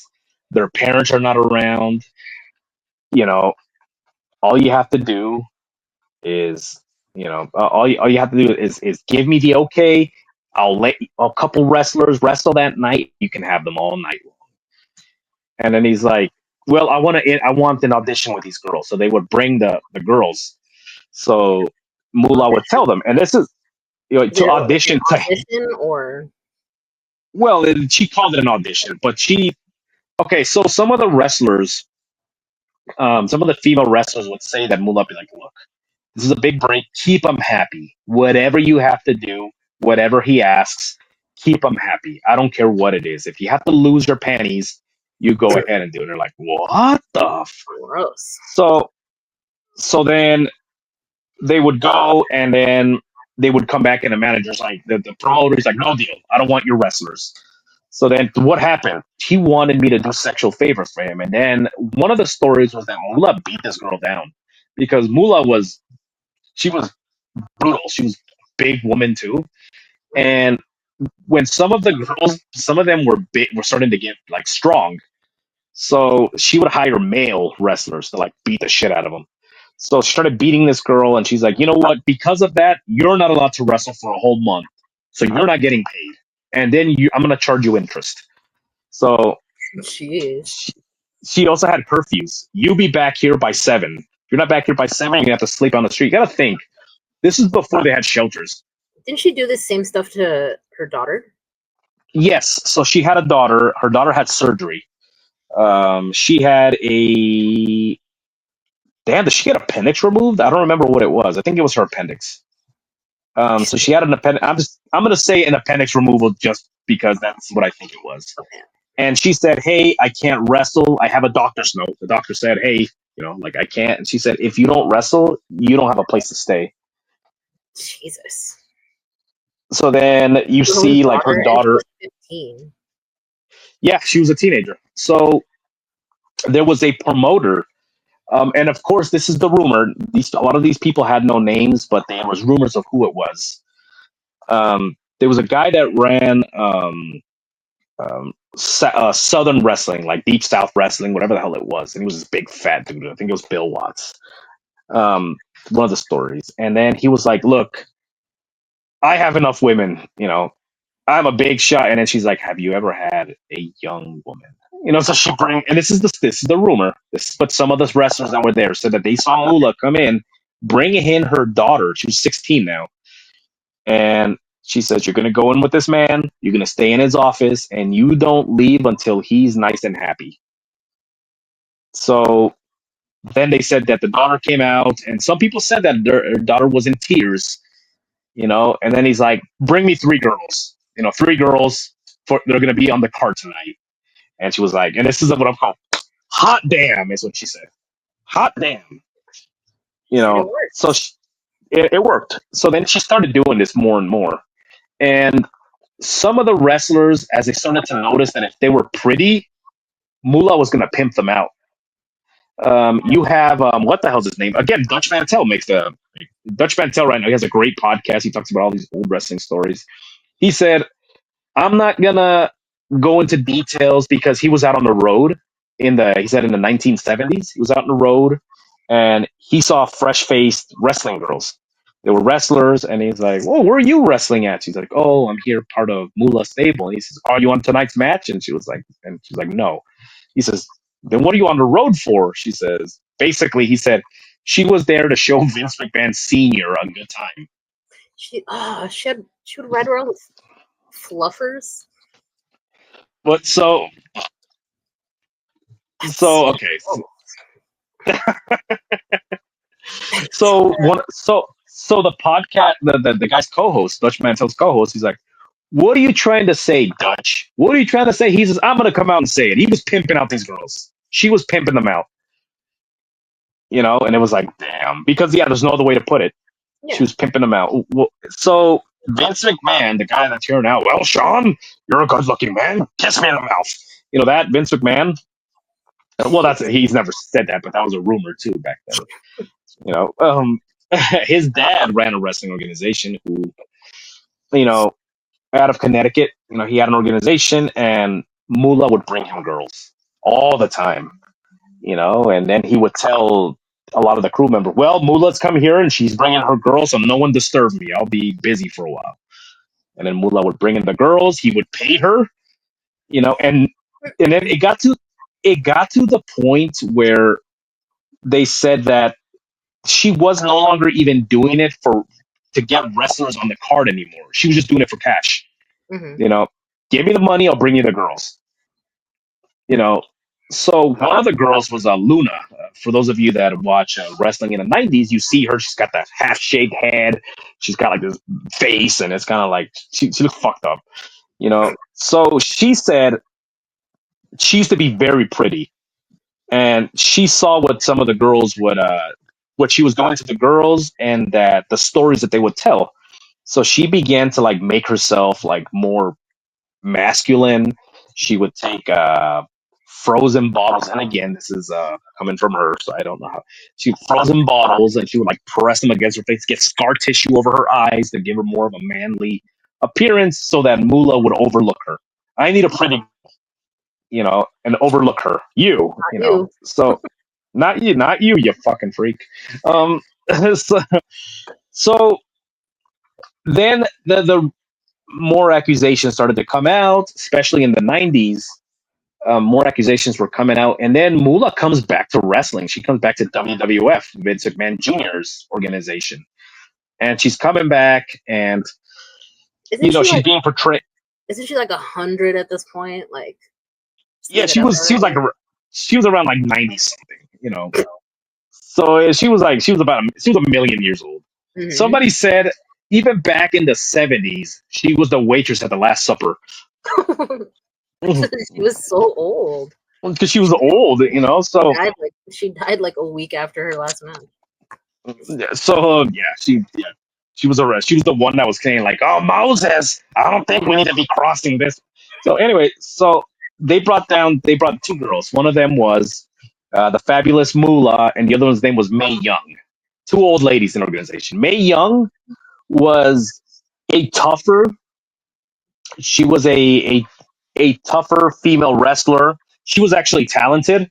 Their parents are not around. You know, all you have to do is, all you have to do is give me the okay. I'll let a couple wrestlers wrestle that night. You can have them all night long. And then he's like, well, I want an audition with these girls. So they would bring the girls. So Moolah would tell them, and this is, to audition to. Audition or Well, she called it an audition, but okay. So some of the wrestlers, some of the female wrestlers would say that Moolah be like, look, this is a big break. Keep him happy. Whatever you have to do, whatever he asks, keep him happy. I don't care what it is. If you have to lose your panties, you go ahead and do it. And they're like, what the? Gross. So then they would go, and then they would come back, and the manager's like, the promoter's like, no deal. I don't want your wrestlers. So then what happened? He wanted me to do sexual favors for him. And then one of the stories was that Moolah beat this girl down because Moolah she was brutal. She was a big woman too. And when some of the girls, some of them were starting to get like strong. So she would hire male wrestlers to like beat the shit out of them. So she started beating this girl, and she's like, you know what? Because of that, you're not allowed to wrestle for a whole month. So you're not getting paid. And then I'm going to charge you interest. So Jeez. she also had curfews. You be back here by 7. If you're not back here by 7, you're going to have to sleep on the street. You got to think. This is before they had shelters. Didn't she do the same stuff to her daughter? Yes. So she had a daughter. Her daughter had surgery. She had a. Damn, did she get appendix removed? I don't remember what it was. I think it was her appendix. So she had an appendix. I'm going to say an appendix removal just because that's what I think it was. Okay. And she said, hey, I can't wrestle. I have a doctor's note. The doctor said, hey, like I can't. And she said, if you don't wrestle, you don't have a place to stay. Jesus. So then you see like her daughter. 15. Yeah, she was a teenager. So there was a promoter. And of course, this is the rumor. A lot of these people had no names, but there was rumors of who it was. There was a guy that ran Southern wrestling, like Deep South wrestling, whatever the hell it was. And he was this big fat dude. I think it was Bill Watts. One of the stories. And then he was like, "Look, I have enough women, I'm a big shot." And then she's like, "Have you ever had a young woman?" So she bring, and this is the rumor. This is what some of the wrestlers that were there said, that they saw Moolah come in, bring in her daughter. She was 16 now, and she says, "You're gonna go in with this man. You're gonna stay in his office, and you don't leave until he's nice and happy." So then they said that the daughter came out, and some people said that her daughter was in tears. And then he's like, "Bring me three girls. 3 girls they're gonna be on the card tonight." And she was like, and this is what I'm called, "Hot damn," is what she said. Hot damn. And it worked. So it worked. So then she started doing this more and more. And some of the wrestlers, as they started to notice that if they were pretty, Moolah was going to pimp them out. You have, what the hell's his name? Again, Dutch Mantel Dutch Mantel right now. He has a great podcast. He talks about all these old wrestling stories. He said, "I'm not gonna go into details," because he was out on the road he said in the 1970s. He was out on the road and he saw fresh faced wrestling girls. They were wrestlers, and he's like, "Whoa, where are you wrestling at?" She's like, "Oh, I'm here part of Moolah stable." And he says, "Are you on tonight's match?" And she's like, "No." He says, "Then what are you on the road for?" She says, basically, he said, she was there to show Vince McMahon Sr. a good time. She would ride around with fluffers. But so okay. So the podcast, the guy's co-host, Dutch Mantel's co-host, he's like, "What are you trying to say, Dutch? What are you trying to say?" He says, "I'm gonna come out and say it." He was pimping out these girls. She was pimping them out. And it was like, damn, because there's no other way to put it. Yeah. She was pimping them out. So Vince McMahon, the guy that's here now, "Well, Sean, you're a good-looking man. Kiss me in the mouth." That Vince McMahon. Well, he's never said that, but that was a rumor too back then. His dad ran a wrestling organization who, out of Connecticut, he had an organization, and Moolah would bring him girls all the time, and then he would tell a lot of the crew members, "Well, Moolah's come here and she's bringing her girls, so no one disturb me. I'll be busy for a while." And then Moolah would bring in the girls. He would pay her, and then it got to the point where they said that she was no longer even doing it to get wrestlers on the card anymore. She was just doing it for cash. Mm-hmm. Give me the money, I'll bring you the girls. So one of the girls was Luna. For those of you that watch wrestling in the 90s, you see her. She's got that half-shaved head. She's got like this face, and it's kind of like she looks fucked up. So she said she used to be very pretty, and she saw what some of the girls what she was doing to the girls, and that the stories that they would tell. So she began to like make herself like more masculine. She would take frozen bottles, and again, this is coming from her, so I don't know how. She frozen bottles, and she would like press them against her face, get scar tissue over her eyes to give her more of a manly appearance, so that Moolah would overlook her. I need a pretty, and overlook her. You. So not you, you fucking freak. So then the more accusations started to come out, especially in the 90s. More accusations were coming out, and then Moolah comes back to wrestling. She comes back to WWF, Vince McMahon Jr.'s organization, and she's coming back, and she's being portrayed. Isn't she like 100 at this point? Like, yeah, she was around like 90 something. So she was a million years old. Mm-hmm. Somebody said even back in the 70s, she was the waitress at the Last Supper. She was so old. Because she was old, So she died like a week after her last match. Yeah. So she was arrested. She was the one that was saying like, "Oh, Moses, I don't think we need to be crossing this." So anyway, they brought 2 girls. One of them was the fabulous Moolah, and the other one's name was Mae Young. 2 old ladies in the organization. Mae Young was a tougher. She was a a tougher female wrestler. She was actually talented.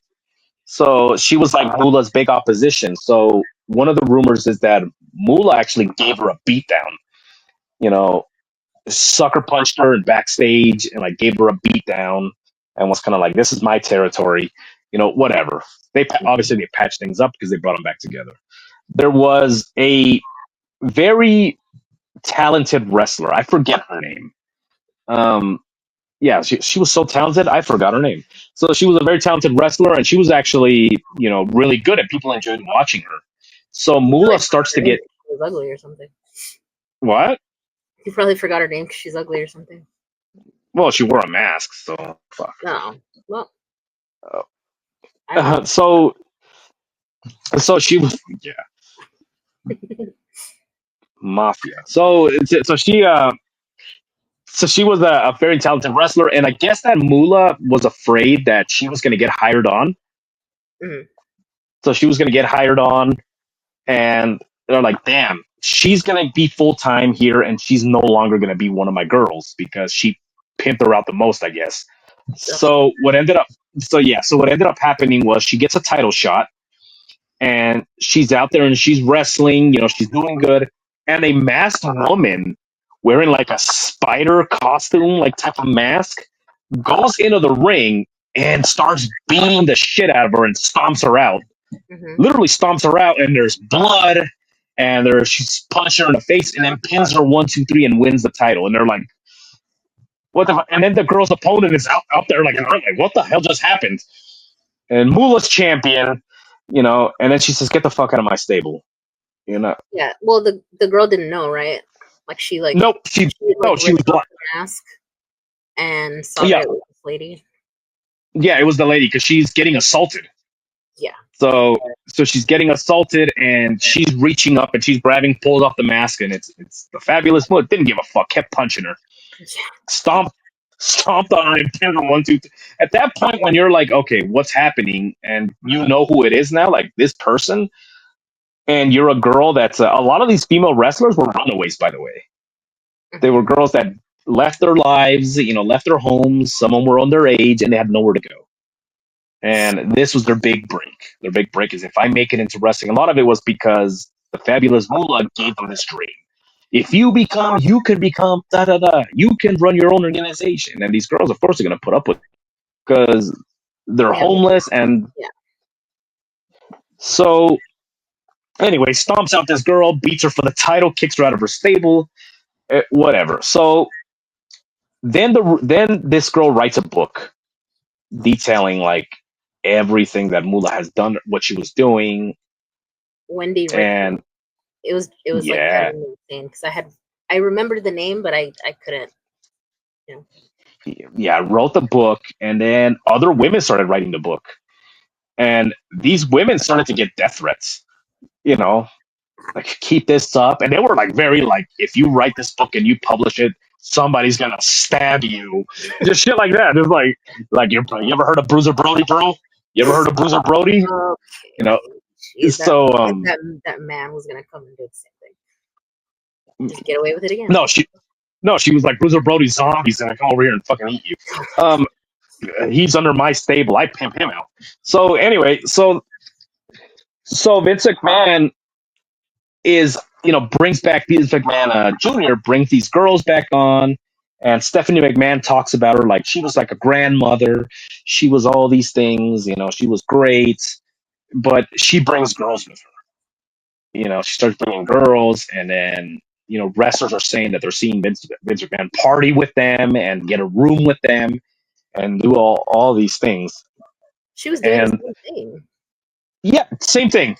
So she was like Moolah's big opposition. So one of the rumors is that Moolah actually gave her a beatdown. You know, sucker punched her in backstage and like gave her a beatdown and was kind of like, "This is my territory." Whatever. Obviously they patched things up because they brought them back together. There was a very talented wrestler. I forget her name. Yeah, she was so talented. I forgot her name. So she was a very talented wrestler, and she was actually, really good, and people enjoyed watching her. So Moolah starts to get She was ugly or something. what? You probably forgot her name because she's ugly or something. Well, she wore a mask, so fuck. No, well, So she was mafia. So she was a very talented wrestler, and I guess that Moolah was afraid that she was going to get hired on. Mhm. So she was going to get hired on, and they're like, "Damn, she's going to be full time here, and she's no longer going to be one of my girls because she pimped her out the most, I guess." So what ended up happening was she gets a title shot, and she's out there and she's wrestling. She's doing good, and a masked woman wearing like a spider costume, like type of mask, goes into the ring and starts beating the shit out of her and stomps her out. Literally stomps her out, and there's blood, and she's punching her in the face, and then pins her 1, 2, 3, and wins the title. And they're like, "What the?" And then the girl's opponent is out there like, "What the hell just happened?" And Moolah's champion, and then she says, "Get the fuck out of my stable." Yeah. Well, the girl didn't know, right? Like she like nope. She was blind. Mask and saw that it was this lady. Yeah, it was the lady because she's getting assaulted. Yeah. So she's getting assaulted, and she's reaching up and she's grabbing, pulls off the mask, and it's the fabulous Moolah. Didn't give a fuck, kept punching her, stomped on her, and pinned her 1, 2, 3. At that point, when you're like, okay, what's happening, and you know who it is now, like this person, and you're a girl that's a lot of these female wrestlers were runaways, by the way. They were girls that left their lives, left their homes. Some of them were underage, and they had nowhere to go. And this was their big break. Their big break is, if I make it into wrestling. A lot of it was because the fabulous Moolah gave them this dream. If you can become da da da. You can run your own organization. And these girls, of course, are going to put up with it because they're homeless. And so, anyway, stomps out this girl, beats her for the title, kicks her out of her stable, whatever. So then this girl writes a book detailing like everything that Moolah has done, what she was doing. Wendy Richter. And it was like insane because I remembered the name, but I couldn't. Yeah, I wrote the book, and then other women started writing the book, and these women started to get death threats. Like, keep this up, and they were like very like, if you write this book and you publish it, somebody's gonna stab you, just shit like that. Just like you ever heard of Bruiser Brody, bro? You ever heard of Bruiser Brody? Okay. Jeez, so that man was gonna come and do the same thing. Just get away with it again. No, she was like, Bruiser Brody's zombies gonna come over here and fucking eat you. He's under my stable. I pimp him out. So anyway, so Vince McMahon brings back Vince McMahon Jr. brings these girls back on, and Stephanie McMahon talks about her like she was like a grandmother. She was all these things. She was great, but she brings girls with her. She starts bringing girls, and then wrestlers are saying that they're seeing Vince McMahon party with them and get a room with them and do all these things. She was doing the same thing. Yeah, same thing.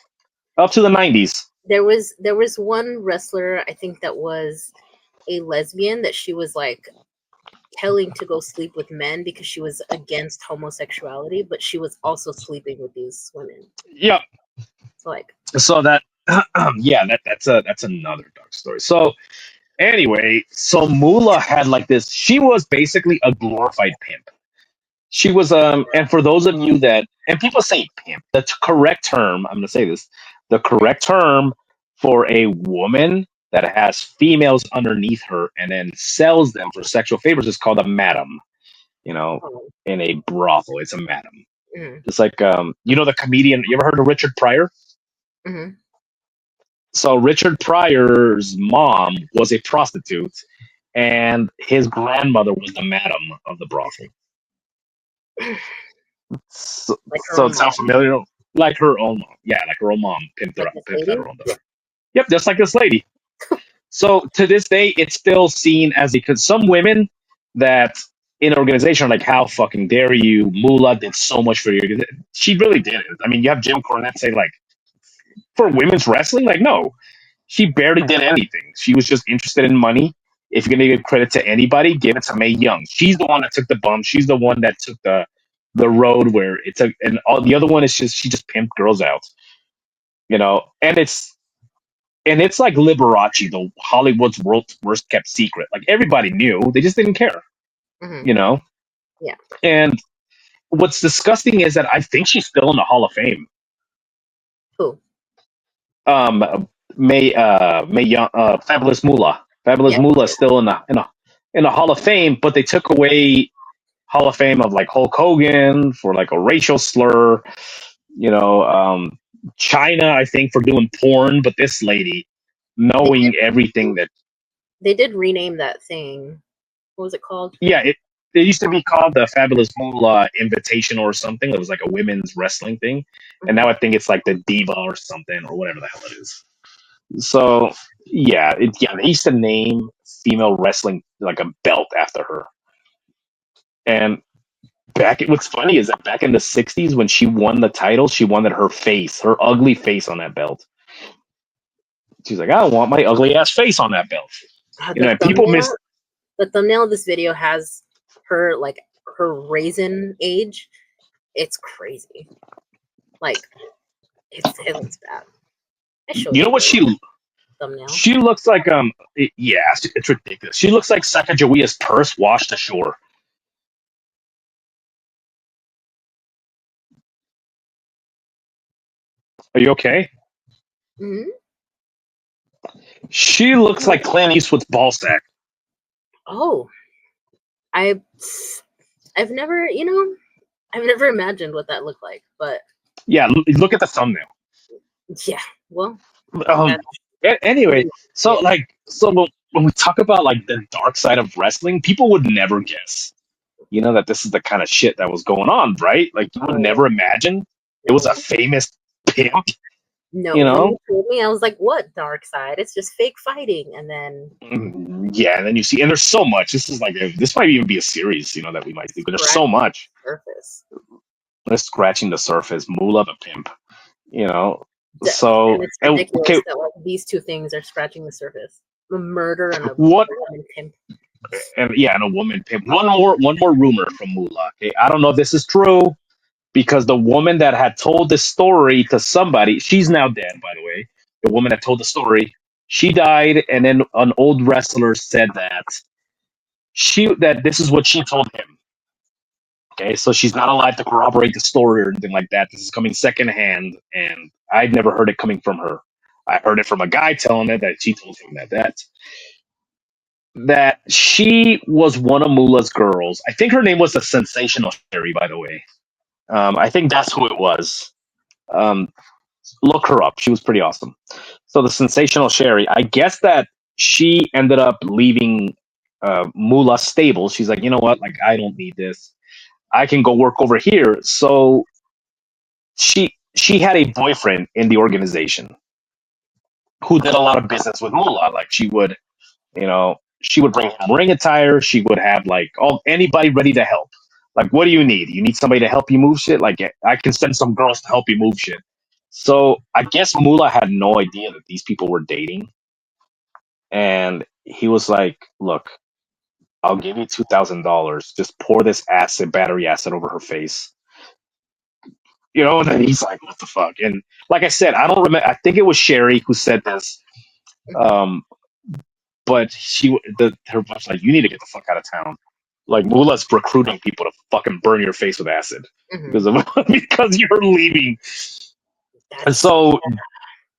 Up to the 90s. There was one wrestler, I think, that was a lesbian that she was like telling to go sleep with men because she was against homosexuality, but she was also sleeping with these women. Yep. So that that's another dark story. So anyway, so Moolah had like this. She was basically a glorified pimp. She was and for those of you that, and people say pimp, the correct term, I'm going to say this, the correct term for a woman that has females underneath her and then sells them for sexual favors is called a madam. in a brothel. It's a madam. Mm-hmm. It's like the comedian. You ever heard of Richard Pryor? Mm-hmm. So Richard Pryor's mom was a prostitute, and his grandmother was the madam of the brothel. So, Like her so own it sounds mom, familiar, like her own mom. Yeah, like her own mom pimped her like up, this pimped out lady. her own daughter. Yep, just like this lady. So to this day, it's still seen as because some women that in an organization are like, how fucking dare you? Moolah did so much for you. She really did. I mean, you have Jim Cornette say like, for women's wrestling, like no, she barely did anything. She was just interested in money. If you're gonna give credit to anybody, give it to Mae Young. She's the one that took the bump. She's the one that took the road where it's a and all the other one is just she just pimped girls out, and it's like Liberace, the Hollywood's worst kept secret. Like everybody knew, they just didn't care, Mm-hmm. you know. Yeah. And what's disgusting is that I think she's still in the Hall of Fame. Who? May Young, Fabulous Moolah. Fabulous Yeah. Moolah is still in the Hall of Fame, but they took away Hall of Fame of like Hulk Hogan for like a racial slur. China, I think, for doing porn, but this lady They knowing did. everything that. They did rename that thing. What was it called? Yeah, it used to be called the Fabulous Moolah Invitational or something. It was like a women's wrestling thing, and now I think it's like the Diva or something or whatever the hell it is. So they used to name female wrestling like a belt after her. And what's funny is that back in the '60s when she won the title, she wanted her ugly face on that belt. She's like, I don't want my ugly ass face on that belt. The And people miss. The thumbnail of this video has her like her raisin age. It's crazy. Like it looks bad. I showed You know what thumbnail. she looks like? It's ridiculous. She looks like Sacagawea's purse washed ashore. Are you okay? Mm-hmm. She looks like Clint Eastwood's ball sack. Oh, I've never, I've never imagined what that looked like, but Yeah, look at the thumbnail. yeah, well, Anyway, so when we talk about like the dark side of wrestling, people would never guess, that this is the kind of shit that was going on, right? Like you would never imagine it was a famous pimp. No, when you told me, I was like, "What dark side? It's just fake fighting." And then and then you see, and there's so much. This is like this might even be a series, that we might do. But there's so much. Surface. Let's scratching the surface. Moolah the pimp, So and it's ridiculous that like these two things are scratching the surface: a murder and a woman pimp. And a woman pimp. One more rumor from Moolah. Okay, I don't know if this is true because the woman that had told this story to somebody, she's now dead, by the way. The woman that told the story, she died, and then an old wrestler said that this is what she told him. Okay, so she's not alive to corroborate the story or anything like that. This is coming secondhand, and I've never heard it coming from her. I heard it from a guy telling it that she told him that she was one of Moolah's girls. I think her name was the Sensational Sherry, by the way. I think that's who it was. Look her up. She was pretty awesome. So the Sensational Sherry, I guess that she ended up leaving Moolah's stable. She's like, you know what? Like, I don't need this. I can go work over here. So she had a boyfriend in the organization who did a lot of business with Moolah. Like she would bring him ring attire. She would have like anybody ready to help. Like, what do you need? You need somebody to help you move shit? Like, I can send some girls to help you move shit. So I guess Moolah had no idea that these people were dating. And he was like, look, I'll give you $2,000. Just pour this battery acid over her face. And then he's like, what the fuck? And like I said, I don't remember. I think it was Sherry who said this. But her wife's like, you need to get the fuck out of town. Like Moolah's recruiting people to fucking burn your face with acid because you're leaving. And so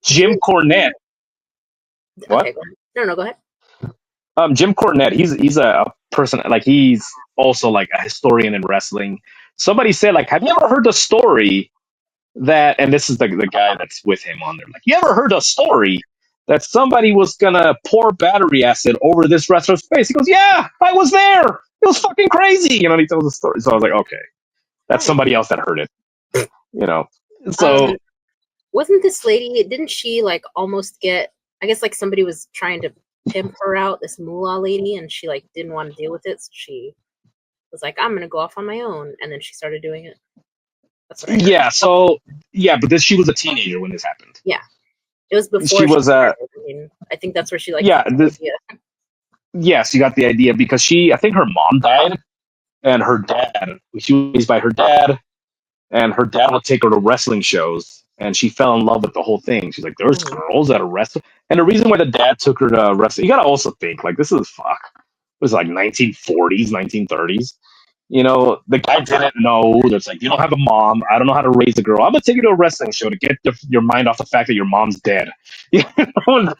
Jim Cornette. What? Okay, no, go ahead. Jim Cornette. He's a person, like he's also like a historian in wrestling. Somebody said, like, have you ever heard the story that, and this is the guy that's with him on there, like, you ever heard a story that somebody was gonna pour battery acid over this wrestler's face? He goes, yeah, I was there. It was fucking crazy. You know, and he tells the story. So I was like, okay, that's somebody else that heard it. You know, so wasn't this lady? Didn't she like almost get? I guess like somebody was trying to pimp her out, this Moolah lady, and she like didn't want to deal with it, so she was like, "I'm gonna go off on my own," and then she started doing it. That's what I heard. yeah, so yeah, but this she was a teenager when this happened. Yeah, it was before she was started. I mean, I think that's where she like. Yeah, yes, you got the idea because I think her mom died, and her dad, she was raised by her dad, and her dad would take her to wrestling shows, and she fell in love with the whole thing. She's like, there's girls that are wrestling. And the reason why the dad took her to wrestling, you gotta also think, like, this is fuck. It was like 1940s, 1930s. You know, the guy didn't know. It's like, you don't have a mom. I don't know how to raise a girl. I'm gonna take you to a wrestling show to get your mind off the fact that your mom's dead. You know?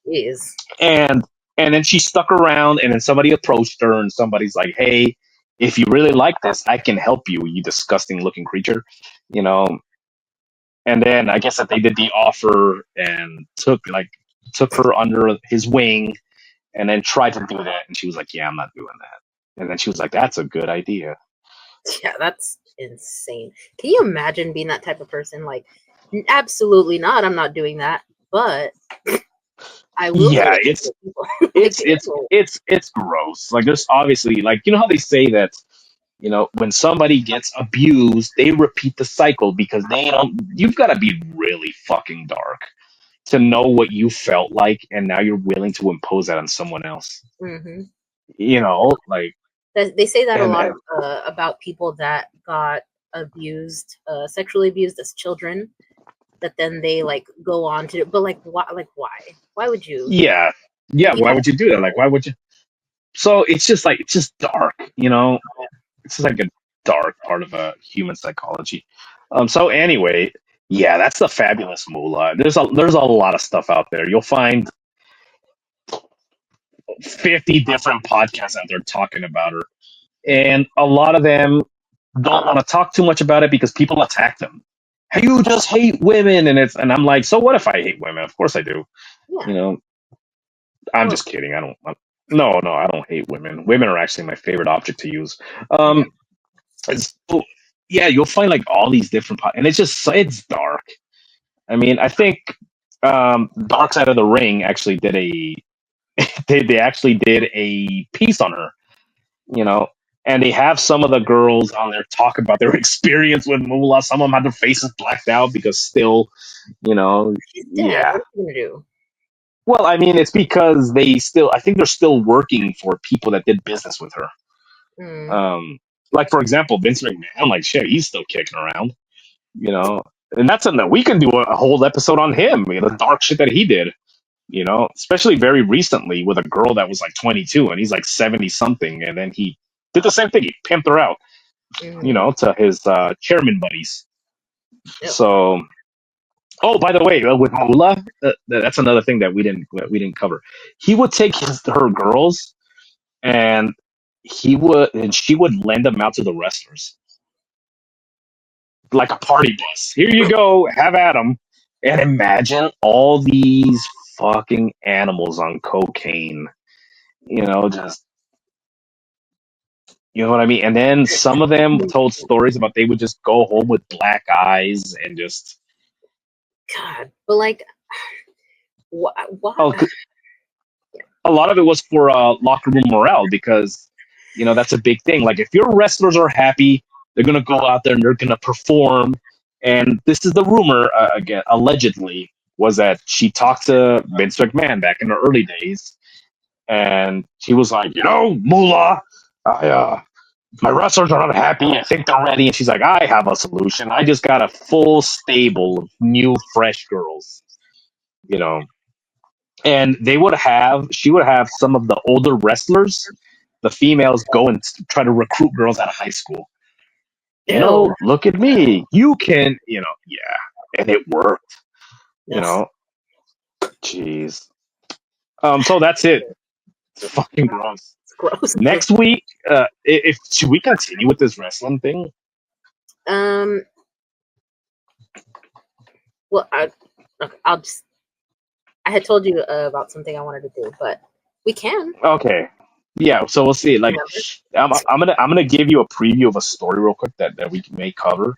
Jeez. And then she stuck around, and then somebody approached her, and somebody's like, hey, if you really like this, I can help you, you disgusting looking creature. You know, and then I guess that they did the offer and took her under his wing, and then tried to do that, and she was like, yeah, I'm not doing that. And then she was like, that's a good idea. Yeah, that's insane. Can you imagine being that type of person? Like, absolutely not. I'm not doing that. But I will. Yeah, it's gross. Like, there's obviously, like, you know how they say that, you know, when somebody gets abused, they repeat the cycle because they don't. You've got to be really fucking dark to know what you felt like, and now you're willing to impose that on someone else. Mm-hmm. You know, like, they say that a lot about people that got abused, sexually abused as children, that then they like go on to. But like, why? Like, why would you? yeah, why would you do that? Like, why would you? So it's just dark. You know, it's just like a dark part of a human psychology. So anyway, yeah, that's the fabulous Moolah. There's a lot of stuff out there. You'll find 50 different podcasts out there talking about her, and a lot of them don't want to talk too much about it because people attack them. Hey, you just hate women, and I'm like, so what if I hate women? Of course I do. Yeah. You know, I'm just kidding. No, I don't hate women. Women are actually my favorite object to use. So, yeah, you'll find like all these different, and it's dark. I mean, I think Dark Side of the Ring actually did they actually did a piece on her. You know, and they have some of the girls on there talk about their experience with Moolah. Some of them had their faces blacked out because still, you know, yeah. What are you gonna do? Well, I mean, it's because I think they're still working for people that did business with her. Like, for example, Vince McMahon, like, shit, he's still kicking around, you know, and we can do a whole episode on him, you know, the dark shit that he did, you know, especially very recently with a girl that was like 22 and he's like 70 something. And then he did the same thing. He pimped her out, you know, to his chairman buddies. Yep. So, oh, by the way, with Moolah, that's another thing that we didn't cover. He would take her girls, and she would lend them out to the wrestlers like a party bus. Here you go, have at them. And imagine all these fucking animals on cocaine. You know, just, you know what I mean? And then some of them told stories about they would just go home with black eyes and just. God, but like, why? Oh, a lot of it was for locker room morale because, you know, that's a big thing. Like, if your wrestlers are happy, they're going to go out there and they're going to perform. And this is the rumor, again, allegedly, was that she talked to Vince McMahon back in the early days. And she was like, you know, Moolah, my wrestlers are not happy. I think they're ready. And she's like, I have a solution. I just got a full stable of new, fresh girls, you know. And she would have some of the older wrestlers, the females, go and try to recruit girls out of high school. You know, look at me. You can, you know, yeah. And it worked. You know. Jeez. So that's it. It's fucking gross. Gross. Next week, if should we continue with this wrestling thing? Well, I'll just. I had told you about something I wanted to do, but we can. Okay. Yeah, so we'll see. Like, I'm gonna give you a preview of a story real quick that we may cover.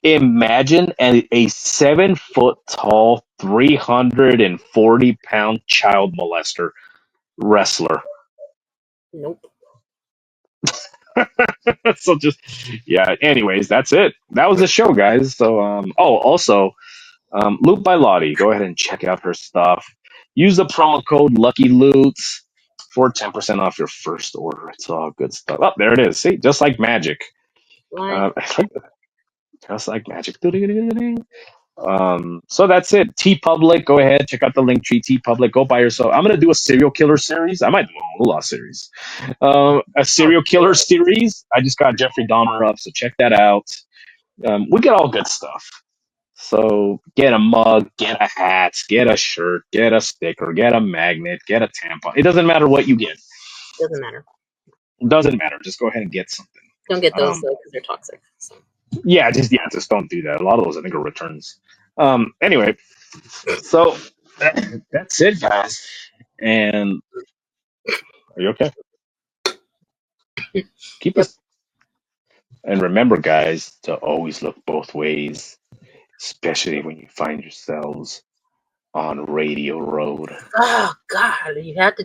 Imagine a 7 foot tall, 340 pound child molester wrestler. Nope. So just yeah. Anyways, that's it. That was the show, guys. So also Loot by Lottie. Go ahead and check out her stuff. Use the promo code Lucky Loots for 10% off your first order. It's all good stuff. Oh, there it is. See, just like magic. Just like magic. So that's it. T Public. Go ahead, check out the link tree. T Public. Go buy yourself. I'm gonna do a serial killer series. I might do a Moolah series. A serial killer series. I just got Jeffrey Dahmer up, so check that out. We get all good stuff. So get a mug, get a hat, get a shirt, get a sticker, get a magnet, get a tampon. It doesn't matter what you get. Doesn't matter. Doesn't matter. Just go ahead and get something. Don't get those because they're toxic. So. Yeah, just don't do that. A lot of those I think are returns. Anyway, so that's it, guys. And are you okay? Keep us. And remember, guys, to always look both ways, especially when you find yourselves on Radio Road. Oh God, you had to